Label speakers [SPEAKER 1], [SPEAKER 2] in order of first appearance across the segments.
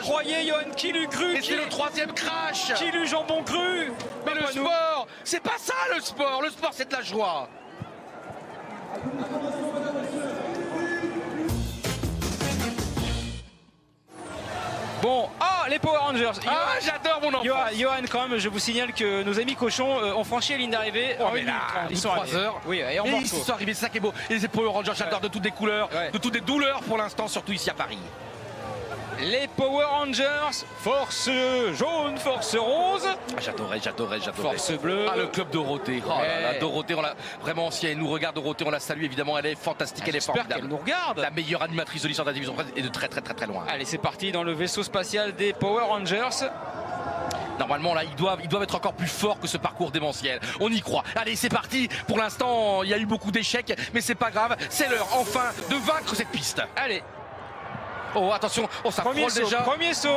[SPEAKER 1] croyait, Johan, qui l'eût cru?
[SPEAKER 2] Et c'est le troisième crash.
[SPEAKER 1] Qui l'eût jambon cru?
[SPEAKER 2] Mais le sport, c'est pas ça le sport. Le sport, c'est de la joie.
[SPEAKER 1] Bon, les Power Rangers.
[SPEAKER 2] Ah, j'adore mon enfant.
[SPEAKER 1] Johan, quand même, je vous signale que nos amis cochons ont franchi la ligne d'arrivée en 1 minute 30.
[SPEAKER 2] Ils sont 3 heures.
[SPEAKER 1] Oui, et en
[SPEAKER 2] ils sont arrivés, c'est ça qui est beau. Et les Power Rangers, j'adore de toutes les couleurs, de toutes les douleurs pour l'instant, surtout ici à Paris.
[SPEAKER 1] Les Power Rangers, force jaune, force rose.
[SPEAKER 2] Ah, j'adorais.
[SPEAKER 1] Force bleue.
[SPEAKER 2] Ah, le club Dorothée. Oh là là, Dorothée, vraiment, si elle nous regarde, Dorothée, on la salue évidemment. Elle est fantastique, elle est formidable.
[SPEAKER 1] Qu'elle nous regarde.
[SPEAKER 2] La meilleure animatrice de l'histoire de la division et de très loin.
[SPEAKER 1] Allez, c'est parti dans le vaisseau spatial des Power Rangers.
[SPEAKER 2] Normalement, là, ils doivent être encore plus forts que ce parcours démentiel. On y croit. Allez, c'est parti. Pour l'instant, il y a eu beaucoup d'échecs, mais c'est pas grave. C'est l'heure, enfin, de vaincre cette piste.
[SPEAKER 1] Allez.
[SPEAKER 2] Oh, attention, ça frôle déjà.
[SPEAKER 1] Premier saut.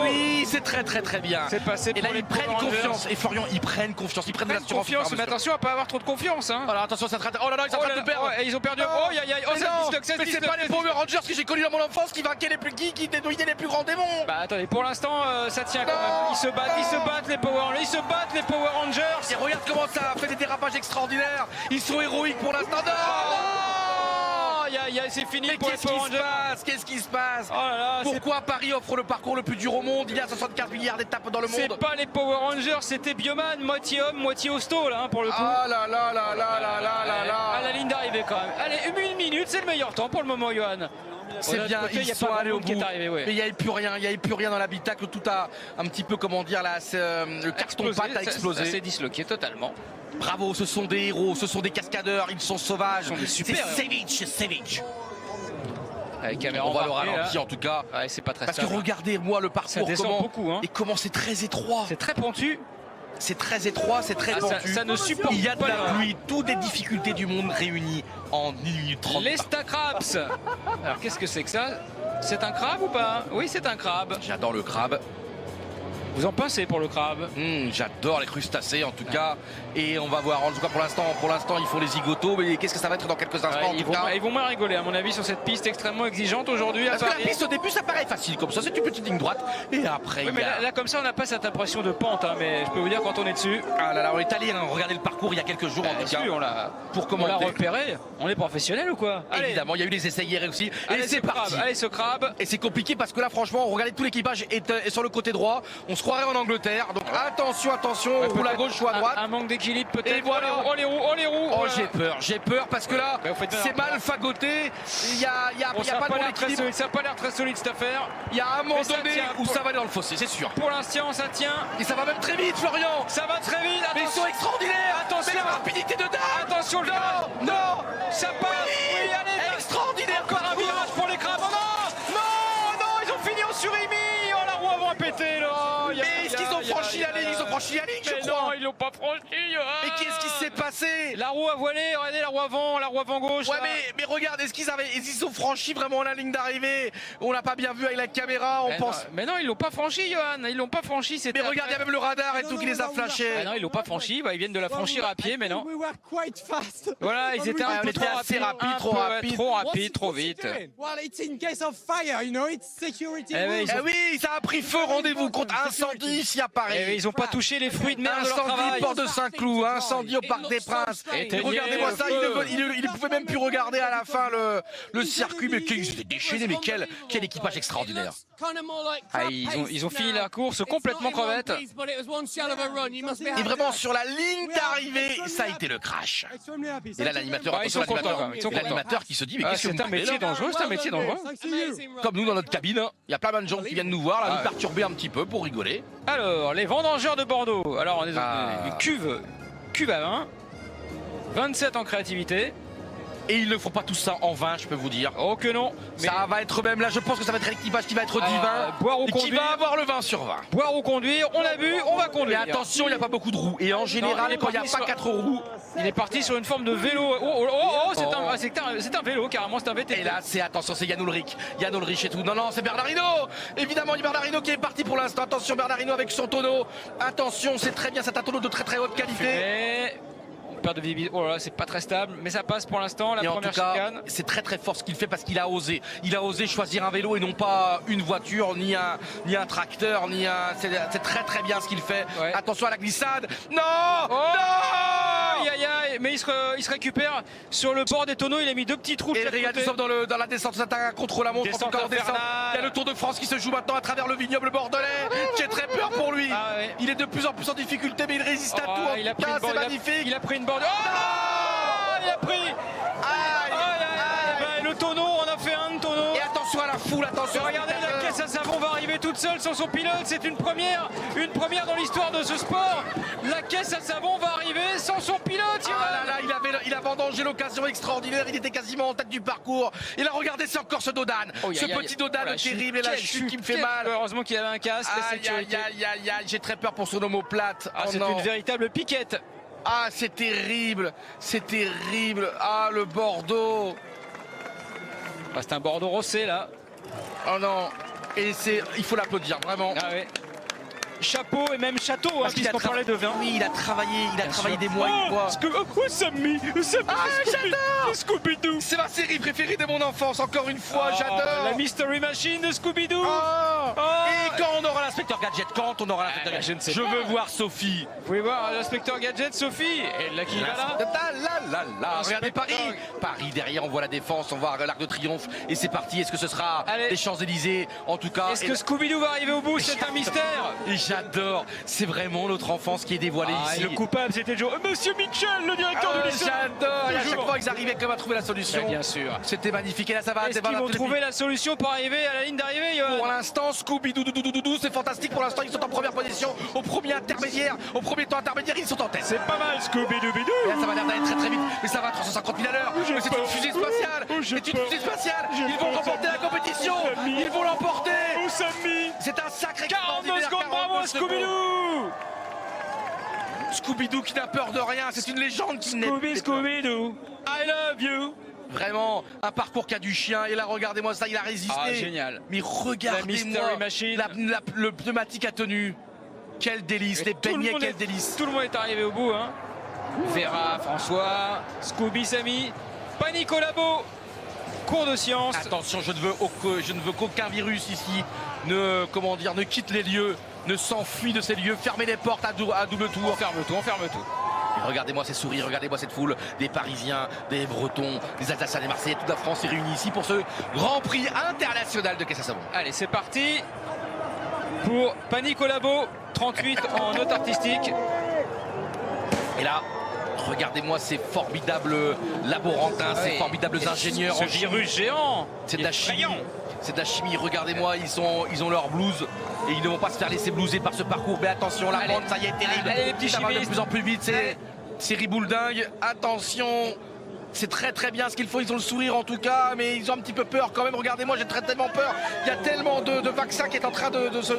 [SPEAKER 2] Oui, c'est très bien.
[SPEAKER 1] C'est passé.
[SPEAKER 2] Et là, ils prennent confiance. Et Florian, ils prennent confiance. Ils prennent de l'assurance.
[SPEAKER 1] Mais attention à pas avoir trop de confiance. Hein.
[SPEAKER 2] Alors attention, ça traite. Oh là là, ils sont en train de perdre.
[SPEAKER 1] Ils ont perdu. Oh,
[SPEAKER 2] mais c'est pas les Power Rangers que j'ai connus dans mon enfance qui vainquaient les plus les plus grands démons.
[SPEAKER 1] Bah attendez, pour l'instant, ça tient quand même. Ils se battent les Power Rangers.
[SPEAKER 2] Et regarde comment ça fait des dérapages extraordinaires. Ils sont héroïques pour l'instant.
[SPEAKER 1] C'est fini.
[SPEAKER 2] Mais qu'est-ce qui se passe?
[SPEAKER 1] Oh là là,
[SPEAKER 2] pourquoi Paris offre le parcours le plus dur au monde? Il y a 64 milliards d'étapes dans le monde.
[SPEAKER 1] C'est pas les Power Rangers, c'était Bioman, moitié homme, moitié hosto là, pour le coup.
[SPEAKER 2] Ah là là là là là là là là.
[SPEAKER 1] À la ligne d'arrivée quand même. Allez, 1 minute, c'est le meilleur temps pour le moment, Johan.
[SPEAKER 2] C'est bien, ils sont allés au bout. Mais il n'y avait plus rien dans l'habitacle. Tout a un petit peu, comment dire, là, le carton-pâte a explosé.
[SPEAKER 1] Ça s'est disloqué totalement.
[SPEAKER 2] Bravo, ce sont des héros, ce sont des cascadeurs, ils sont sauvages.
[SPEAKER 1] C'est
[SPEAKER 2] Savage.
[SPEAKER 1] On
[SPEAKER 2] va le ralentir en tout cas.
[SPEAKER 1] Ouais, c'est pas très
[SPEAKER 2] Parce que regardez-moi le parcours,
[SPEAKER 1] beaucoup,
[SPEAKER 2] et comment c'est très étroit.
[SPEAKER 1] C'est très pentu.
[SPEAKER 2] C'est très étroit, c'est très pentu.
[SPEAKER 1] Ça ne supporte pas.
[SPEAKER 2] Il y a de la pluie, toutes les difficultés du monde réunies en 1 minute 30.
[SPEAKER 1] Les Stacrabs. Alors qu'est-ce que c'est que ça? C'est un crabe ou pas? Oui, c'est un crabe.
[SPEAKER 2] J'adore le crabe.
[SPEAKER 1] Vous en pensez pour le crabe?
[SPEAKER 2] J'adore les crustacés en tout cas. Et on va voir, en tout cas pour l'instant ils font les zigotos. Mais qu'est-ce que ça va être dans quelques instants?
[SPEAKER 1] Ils vont moins rigoler à mon avis sur cette piste extrêmement exigeante aujourd'hui.
[SPEAKER 2] Parce que la piste au début ça paraît facile comme ça, c'est une petite ligne droite. Et après
[SPEAKER 1] mais là comme ça on n'a pas cette impression de pente, mais je peux vous dire quand on est dessus.
[SPEAKER 2] Ah là là, on est allé regarder le parcours il y a quelques jours en tout cas.
[SPEAKER 1] On l'a repéré. On est professionnel ou quoi?
[SPEAKER 2] Évidemment, il y a eu des essais hier aussi. Et c'est parti.
[SPEAKER 1] Allez ce crabe.
[SPEAKER 2] Et c'est compliqué parce que là franchement, regardez tout l'équipage est sur le côté droit. On se croirait en Angleterre. Donc attention, ou la gauche ou à droite.
[SPEAKER 1] Un manque d'équilibre peut-être.
[SPEAKER 2] Et voilà.
[SPEAKER 1] Oh les roues.
[SPEAKER 2] Oh j'ai peur parce que là c'est mal fagoté. Il y a pas de bon équilibre.
[SPEAKER 1] Ça n'a pas l'air très solide cette affaire.
[SPEAKER 2] Il y a un moment donné où ça va aller dans le fossé, c'est sûr.
[SPEAKER 1] Pour l'instant ça tient.
[SPEAKER 2] Et ça va même très vite, Florian.
[SPEAKER 1] Ça va très vite.
[SPEAKER 2] Mais ils sont extraordinaires.
[SPEAKER 1] Attention.
[SPEAKER 2] Mais la rapidité de dingue.
[SPEAKER 1] Attention le
[SPEAKER 2] Non.
[SPEAKER 1] Ça passe. Oui, allez.
[SPEAKER 2] Extraordinaire.
[SPEAKER 1] Encore un virage pour les crabes. Non, ils ont fini en surimi. Oh la roue avant à péter là.
[SPEAKER 2] Mais est-ce qu'ils ont franchi la ligne? Ils ont franchi la ligne, je crois.
[SPEAKER 1] Non, ils l'ont pas franchi.
[SPEAKER 2] Mais qu'est-ce qui s'est passé?
[SPEAKER 1] La roue a voilé, regardez la roue avant gauche.
[SPEAKER 2] Ouais, mais regarde, est-ce qu'ils ont franchi vraiment la ligne d'arrivée? On l'a pas bien vu avec la caméra, on pense.
[SPEAKER 1] Mais non, ils l'ont pas franchi, Johan. Ils l'ont pas franchi.
[SPEAKER 2] Mais regarde, il y a même le radar et tout qui les a flashés.
[SPEAKER 1] Non, ils l'ont pas franchi. Ils viennent de la franchir à pied, mais non. Voilà, ils étaient un peu trop rapides, trop vite.
[SPEAKER 2] Oui, ça a pris feu, rendez-vous compte, incendie ici à Paris.
[SPEAKER 1] Ils ont pas touché les fruits de mer de leur travail.
[SPEAKER 2] Incendie Port de Saint-Cloud, incendie au Parc des Princes. Regardez-moi ça, il ne pouvait même plus regarder à la fin le circuit. Mais ils étaient déchaînés, mais quel équipage extraordinaire.
[SPEAKER 1] Ils ont fini la course complètement crevettes.
[SPEAKER 2] Et vraiment sur la ligne d'arrivée, ça a été le crash. Et là l'animateur qui se dit mais qu'est-ce que
[SPEAKER 1] c'est un métier dangereux,
[SPEAKER 2] Comme nous dans notre cabine, il y a plein de gens qui viennent nous voir, là, nous perturber un petit peu pour rigoler.
[SPEAKER 1] Alors, les vendangeurs de Bordeaux. Alors, on est dans une cuve à vin. 27 en créativité.
[SPEAKER 2] Et ils ne font pas tout ça en vain, je peux vous dire.
[SPEAKER 1] Oh que non.
[SPEAKER 2] Mais ça va être même là, je pense que ça va être l'équipage qui va être divin.
[SPEAKER 1] Boire ou conduire.
[SPEAKER 2] Qui va avoir le 20 sur 20.
[SPEAKER 1] Boire ou conduire, on a vu, on va conduire.
[SPEAKER 2] Mais attention, il n'y a pas beaucoup de roues. Et en général, quand il n'y a pas 4 roues.
[SPEAKER 1] Il est parti sur une forme de vélo. C'est un vélo, carrément, c'est un VTT.
[SPEAKER 2] Et là, attention, c'est Yann Ulrich. Yann Ulrich et tout. Non, c'est Bernardino. Évidemment, il y a Bernardino qui est parti pour l'instant. Attention, Bernardino avec son tonneau. Attention, c'est très bien, c'est un tonneau de très haute qualité.
[SPEAKER 1] Perte de visibilité. Oh là là, c'est pas très stable, mais ça passe pour l'instant. La première chicane.
[SPEAKER 2] C'est très très fort ce qu'il fait parce qu'il a osé. Il a osé choisir un vélo et non pas une voiture, ni un tracteur, ni un. C'est très très bien ce qu'il fait. Ouais. Attention à la glissade. Non,
[SPEAKER 1] oh non, aïe, aïe, aïe. Mais il se récupère sur le bord des tonneaux. Il a mis 2 petits trous.
[SPEAKER 2] Et regarde, nous sommes dans la descente. Ça attaque contre la montre. Encore descente. Il y a le Tour de France qui se joue maintenant à travers le vignoble bordelais. J'ai très peur pour lui. Ah ouais. Il est de plus en plus en difficulté, mais il résiste à tout. C'est magnifique.
[SPEAKER 1] Il a pris une borde. Oh, il a pris. Le tonneau, on a fait un tonneau.
[SPEAKER 2] Et attention à la foule, attention.
[SPEAKER 1] Regardez, la caisse à savon va arriver toute seule sans son pilote. C'est une première dans l'histoire de ce sport. La caisse à savon va arriver sans son pilote.
[SPEAKER 2] Il a vendangé l'occasion extraordinaire. Il était quasiment en tête du parcours. Et là, regardez, c'est encore ce Dodan. Ce petit Dodan terrible et la chute qui me fait mal.
[SPEAKER 1] Heureusement qu'il avait un casque.
[SPEAKER 2] J'ai très peur pour son omoplate.
[SPEAKER 1] C'est une véritable piquette.
[SPEAKER 2] Ah, c'est terrible. C'est terrible. Ah, le Bordeaux.
[SPEAKER 1] C'est un Bordeaux rossé là.
[SPEAKER 2] Oh non. Et il faut l'applaudir vraiment.
[SPEAKER 1] Ah ouais. Chapeau et même château, puisqu'on parlait de vin.
[SPEAKER 2] Oui, il a travaillé des mois et des mois.
[SPEAKER 1] Sammy,
[SPEAKER 2] j'adore
[SPEAKER 1] Scooby-Doo.
[SPEAKER 2] C'est ma série préférée de mon enfance, encore une fois, j'adore.
[SPEAKER 1] La Mystery Machine de Scooby-Doo.
[SPEAKER 2] Et quand on aura l'inspecteur Gadget, je veux voir Sophie.
[SPEAKER 1] Vous pouvez voir l'inspecteur Gadget, Sophie. Et là qui va là.
[SPEAKER 2] Regardez Paris, derrière, on voit la défense, on voit l'Arc de Triomphe. Et c'est parti, est-ce que ce sera les Champs-Élysées? En tout cas.
[SPEAKER 1] Est-ce que Scooby-Doo va arriver au bout? C'est un mystère.
[SPEAKER 2] J'adore, c'est vraiment notre enfance qui est dévoilée ici.
[SPEAKER 1] Le coupable c'était Joe. Monsieur Mitchell, le directeur du lycée.
[SPEAKER 2] J'adore, et à chaque fois ils arrivaient comme à trouver la solution.
[SPEAKER 1] Bien sûr.
[SPEAKER 2] C'était magnifique, et là ça va.
[SPEAKER 1] Est-ce qu'ils vont trouver la solution pour arriver à la ligne d'arrivée, Johan?
[SPEAKER 2] Pour l'instant, Scooby-Doo, c'est fantastique. Pour l'instant, ils sont en première position. Au premier temps intermédiaire, ils sont en tête.
[SPEAKER 1] C'est pas mal, Scooby-Doo.
[SPEAKER 2] Là, ça va l'air d'aller très très vite, mais ça va à 350 000 à l'heure. Mais c'est une fusée spatiale. Ils vont remporter la compétition. Ils vont l'emporter. C'est un sacré
[SPEAKER 1] 42 secondes, bravo Scooby-Doo.
[SPEAKER 2] Scooby-Doo qui n'a peur de rien, c'est une légende qui naît.
[SPEAKER 1] Scooby-Doo, I love you.
[SPEAKER 2] Vraiment, un parcours qui a du chien. Et là, regardez-moi ça, il a résisté.
[SPEAKER 1] Génial.
[SPEAKER 2] Mais regardez-moi, le pneumatique a tenu. Quel délice, les beignets, quel délice.
[SPEAKER 1] Tout le monde est arrivé au bout. Vera, François, Scooby, Samy, Panique au labo. Cours de science.
[SPEAKER 2] Attention, je ne veux qu'aucun virus ici ne quitte les lieux, ne s'enfuit de ces lieux. Fermez les portes à double tour.
[SPEAKER 1] On ferme tout.
[SPEAKER 2] Et regardez-moi ces sourires, regardez-moi cette foule, des Parisiens, des Bretons, des Alsaciens, des Marseillais, toute la France est réunie ici pour ce Grand Prix international de caisse à savon.
[SPEAKER 1] Allez, c'est parti pour Panique au labo, 38 en note artistique.
[SPEAKER 2] Et là, regardez-moi ces formidables laborantins, ces formidables ingénieurs.
[SPEAKER 1] Ce virus géant.
[SPEAKER 2] C'est de la chimie. C'est de la chimie. Regardez-moi, ils ont leur blouse et ils ne vont pas se faire laisser blouser par ce parcours. Mais attention, la bande, ça y est, terrible.
[SPEAKER 1] Allez, les petits
[SPEAKER 2] ça
[SPEAKER 1] chimistes.
[SPEAKER 2] va de plus en plus vite. C'est ribouledingue. Attention. C'est très très bien ce qu'ils font, ils ont le sourire en tout cas, mais ils ont un petit peu peur quand même. Regardez-moi, j'ai tellement peur. Il y a tellement de vaccins qui est en train de se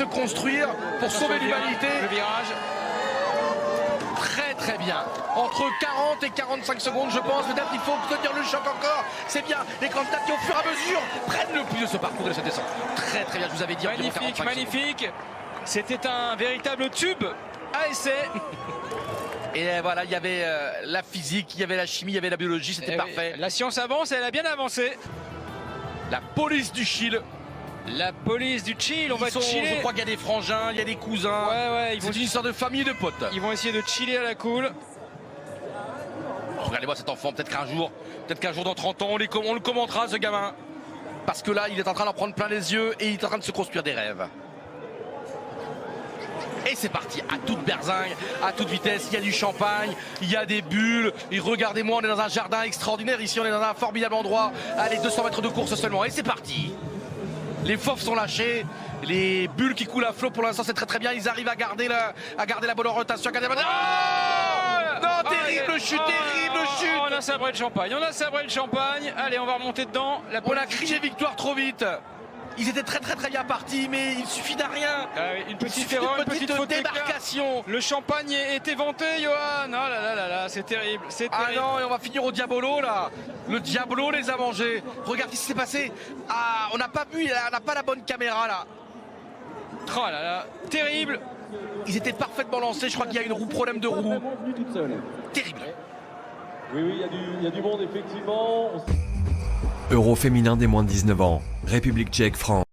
[SPEAKER 2] construire pour sauver l'humanité.
[SPEAKER 1] Le virage.
[SPEAKER 2] Très très bien. Entre 40 et 45 secondes, je pense. Peut-être qu'il faut tenir le choc encore. C'est bien. Les candidats qui, au fur et à mesure, prennent le plus de ce parcours et de cette descente. Très très bien. Je vous avais dit.
[SPEAKER 1] Magnifique. C'était un véritable tube à essai.
[SPEAKER 2] Et voilà, il y avait la physique, il y avait la chimie, il y avait la biologie, c'était parfait.
[SPEAKER 1] La science avance, elle a bien avancé.
[SPEAKER 2] La police du Chili.
[SPEAKER 1] La police du Chili, on va chiller.
[SPEAKER 2] Je crois qu'il y a des frangins, il y a des cousins. C'est une histoire de famille et de potes.
[SPEAKER 1] Ils vont essayer de chiller à la cool.
[SPEAKER 2] Regardez-moi cet enfant, peut-être qu'un jour dans 30 ans, on le commentera ce gamin. Parce que là, il est en train d'en prendre plein les yeux et il est en train de se construire des rêves. Et c'est parti, à toute berzingue, à toute vitesse, il y a du champagne, il y a des bulles. Et regardez-moi, on est dans un jardin extraordinaire, ici on est dans un formidable endroit. Allez, 200 mètres de course seulement, et c'est parti. Les fauves sont lâchés, les bulles qui coulent à flot pour l'instant c'est très très bien. Ils arrivent à garder la bonne rotation. Non, terrible chute.
[SPEAKER 1] On a sabré le champagne, allez on va remonter dedans.
[SPEAKER 2] On a crié victoire trop vite. Ils étaient très très très bien partis, mais il suffit d'un rien.
[SPEAKER 1] Une petite erreur, une petite faute
[SPEAKER 2] démarcation.
[SPEAKER 1] Le champagne est éventé, Johan. Oh là, c'est terrible.
[SPEAKER 2] Ah non, et on va finir au Diabolo là. Le Diabolo les a mangés. Regarde ce qui s'est passé. Ah, on n'a pas vu, on n'a pas la bonne caméra là.
[SPEAKER 1] Oh là là, terrible.
[SPEAKER 2] Ils étaient parfaitement lancés. Je crois qu'il y a une problème de roue. Terrible.
[SPEAKER 3] Oui, il y a du monde, effectivement.
[SPEAKER 4] Euro féminin des moins de 19 ans. République tchèque, France.